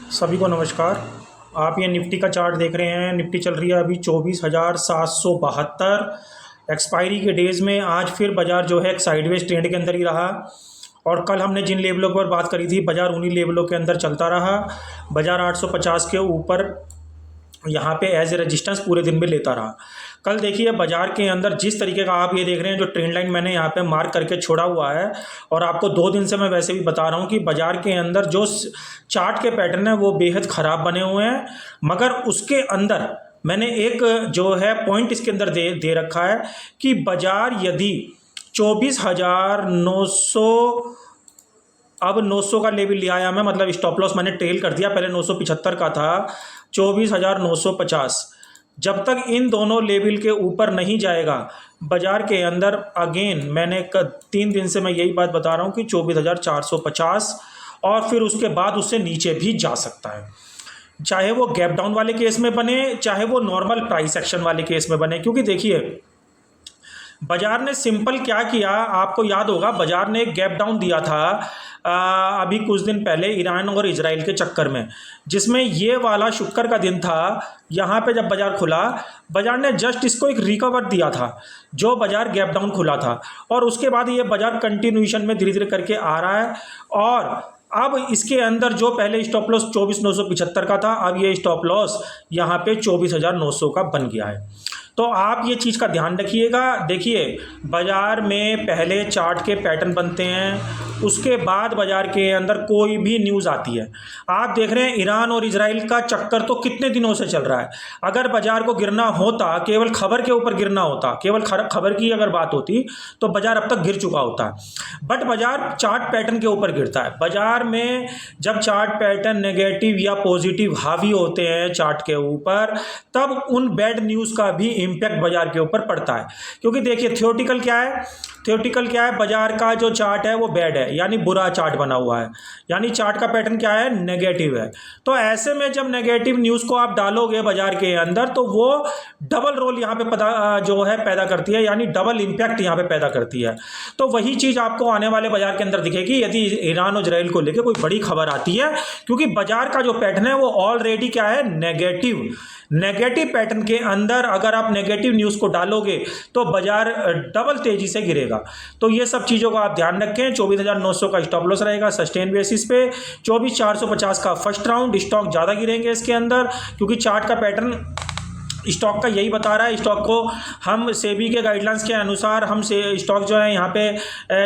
सभी को नमस्कार। आप ये निफ्टी का चार्ट देख रहे हैं। निफ्टी चल रही है अभी 24,772। एक्सपायरी के डेज़ में आज फिर बाज़ार जो है एक साइडवेज ट्रेंड के अंदर ही रहा। और कल हमने जिन लेवलों पर बात करी थी, बाज़ार उन्हीं लेवलों के अंदर चलता रहा। बाज़ार 850 के ऊपर यहाँ पे एज ए रेजिस्टेंस पूरे दिन में लेता रहा। कल देखिए बाजार के अंदर जिस तरीके का आप ये देख रहे हैं, जो ट्रेंड लाइन मैंने यहाँ पे मार्क करके छोड़ा हुआ है, और आपको 2 दिन से मैं वैसे भी बता रहा हूँ कि बाजार के अंदर जो चार्ट के पैटर्न है वो बेहद ख़राब बने हुए हैं। मगर उसके अंदर मैंने एक जो है पॉइंट इसके अंदर दे रखा है कि बाजार यदि 24,900 अब 900 का लेवल ले आया मैं, मतलब स्टॉप लॉस मैंने टेल कर दिया। पहले 975 का था, 24,950। जब तक इन दोनों लेवल के ऊपर नहीं जाएगा बाजार के अंदर, अगेन मैंने 3 दिन से मैं यही बात बता रहा हूँ कि 24,450, और फिर उसके बाद उससे नीचे भी जा सकता है। चाहे वो गैप डाउन वाले केस में बने, चाहे वो नॉर्मल प्राइस एक्शन वाले केस में बने। क्योंकि देखिए बाजार ने सिंपल क्या किया, आपको याद होगा बाजार ने एक गैप डाउन दिया था अभी कुछ दिन पहले ईरान और इजराइल के चक्कर में, जिसमें ये वाला शुक्र का दिन था। यहाँ पे जब बाजार खुला, बाजार ने जस्ट इसको एक रिकवर दिया था, जो बाजार गैप डाउन खुला था। और उसके बाद ये बाजार कंटिन्यूएशन में धीरे धीरे करके आ रहा है। और अब इसके अंदर जो पहले स्टॉप लॉस 24,975 का था, अब ये स्टॉप लॉस यहाँ पे 24,900 का बन गया है। तो आप ये चीज़ का ध्यान रखिएगा। देखिए बाज़ार में पहले चार्ट के पैटर्न बनते हैं, उसके बाद बाज़ार के अंदर कोई भी न्यूज़ आती है। आप देख रहे हैं ईरान और इजराइल का चक्कर तो कितने दिनों से चल रहा है। अगर बाज़ार को गिरना होता, केवल खबर के ऊपर गिरना होता, केवल खबर की अगर बात होती, तो बाज़ार अब तक गिर चुका होता। बट बाज़ार चार्ट पैटर्न के ऊपर गिरता है। बाज़ार में जब चार्ट पैटर्न नेगेटिव या पॉजिटिव हावी होते हैं चार्ट के ऊपर, तब उन बैड न्यूज़ का भी इम्पैक्ट बाजार के ऊपर पड़ता है। क्योंकि देखिए थ्योरेटिकल क्या है, बाजार का जो चार्ट है वो बैड है, यानी बुरा चार्ट बना हुआ है, यानी चार्ट का पैटर्न क्या है, नेगेटिव है। तो ऐसे में जब नेगेटिव न्यूज़ को आप डालोगे बाजार के अंदर, तो वो डबल रोल यहाँ पे जो है पैदा करती है, यानी डबल इम्पैक्ट यहाँ पे पैदा करती है। तो वही चीज़ आपको आने वाले बाजार के अंदर दिखेगी यदि ईरान और इजराइल को लेकर कोई बड़ी खबर आती है। क्योंकि बाजार का जो पैटर्न है वो ऑलरेडी क्या है, नेगेटिव पैटर्न के अंदर अगर आप नेगेटिव न्यूज़ को डालोगे तो बाजार डबल तेजी से गिरेगा। तो ये सब चीज़ों को आप ध्यान रखें। 24,900 का स्टॉप लॉस रहेगा सस्टेन बेसिस पे। 24,450 का फर्स्ट राउंड। स्टॉक ज़्यादा गिरेंगे इसके अंदर, क्योंकि चार्ट का पैटर्न स्टॉक का यही बता रहा है। स्टॉक को हम सेबी के गाइडलाइंस के अनुसार हम से स्टॉक जो है यहाँ पे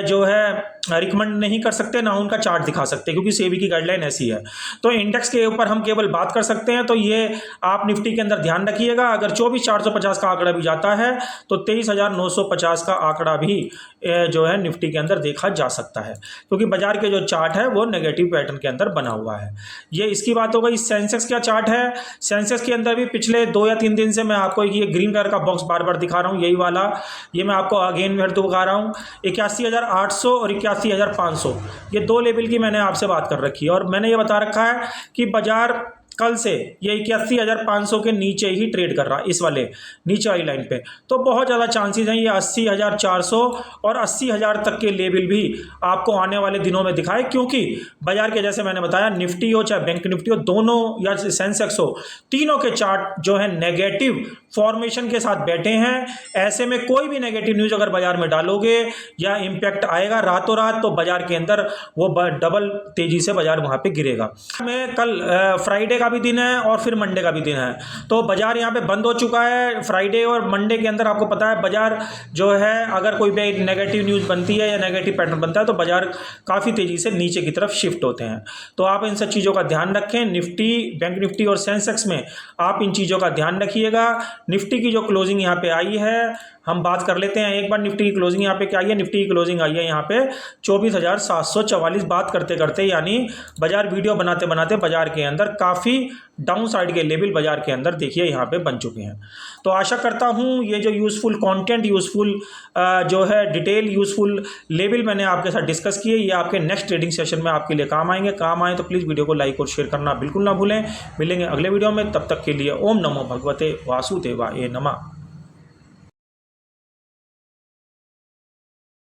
जो है रिकमेंड नहीं कर सकते, ना उनका चार्ट दिखा सकते, क्योंकि सेबी की गाइडलाइन ऐसी है। तो इंडेक्स के ऊपर हम केवल बात कर सकते हैं। तो ये आप निफ्टी के अंदर ध्यान रखिएगा। अगर 24,450 का आंकड़ा भी जाता है तो 23,950 का आंकड़ा भी जो है निफ्टी के अंदर देखा जा सकता है, क्योंकि बाजार के जो चार्ट है वो नेगेटिव पैटर्न के अंदर बना हुआ है। ये इसकी बात हो गई। सेंसेक्स का चार्ट है। सेंसेक्स के अंदर भी पिछले 2 या 3 दिन से मैं आपको ये ग्रीन कलर का बॉक्स बार बार दिखा रहा हूँ, यही वाला। ये मैं आपको अगेन फिर तो दिखा रहा हूँ। 81,800 और 81,500, ये 2 लेवल की मैंने आपसे बात कर रखी है। और मैंने ये बता रखा है कि बाजार कल से ये 81,500 के नीचे ही ट्रेड कर रहा है, इस वाले नीचे वाली लाइन पे। तो बहुत ज़्यादा चांसेस हैं ये 80,400 और 80,000 तक के लेवल भी आपको आने वाले दिनों में दिखाए। क्योंकि बाजार के जैसे मैंने बताया, निफ्टी हो चाहे बैंक निफ्टी हो, दोनों या सेंसेक्स हो, तीनों के चार्ट जो है नेगेटिव फॉर्मेशन के साथ बैठे हैं। ऐसे में कोई भी नेगेटिव न्यूज़ अगर बाजार में डालोगे या इम्पैक्ट आएगा रातों रात, तो बाजार के अंदर वो डबल तेजी से बाजार वहाँ पे गिरेगा। मैं कल फ्राइडे का भी दिन है और फिर मंडे का भी दिन है, तो बाजार यहाँ पे बंद हो चुका है। फ्राइडे और मंडे के अंदर आपको पता है बाजार जो है, अगर कोई भी नेगेटिव न्यूज़ बनती है या नेगेटिव पैटर्न बनता है तो बाजार काफ़ी तेज़ी से नीचे की तरफ शिफ्ट होते हैं। तो आप इन सब चीज़ों का ध्यान रखें। निफ्टी, बैंक निफ्टी और सेंसेक्स में आप इन चीज़ों का ध्यान रखिएगा। निफ्टी की जो क्लोजिंग यहाँ पे आई है, हम बात कर लेते हैं एक बार। निफ्टी की क्लोजिंग यहाँ पे क्या आई है? निफ्टी की क्लोजिंग आई है यहाँ पे 24,744। बात करते करते, यानी बाजार वीडियो बनाते बनाते बाजार के अंदर काफ़ी डाउन साइड के लेवल बाजार के अंदर देखिए यहाँ पे बन चुके हैं। तो आशा करता हूँ ये जो यूज़फुल कंटेंट, यूज़फुल जो है डिटेल, यूज़फुल लेवल मैंने आपके साथ डिस्कस किए, ये आपके नेक्स्ट ट्रेडिंग सेशन में आपके लिए काम आएंगे। काम आए तो प्लीज़ वीडियो को लाइक और शेयर करना बिल्कुल ना भूलें। मिलेंगे अगले वीडियो में, तब तक के लिए ओम नमो भगवते वासुदेवाय नमः।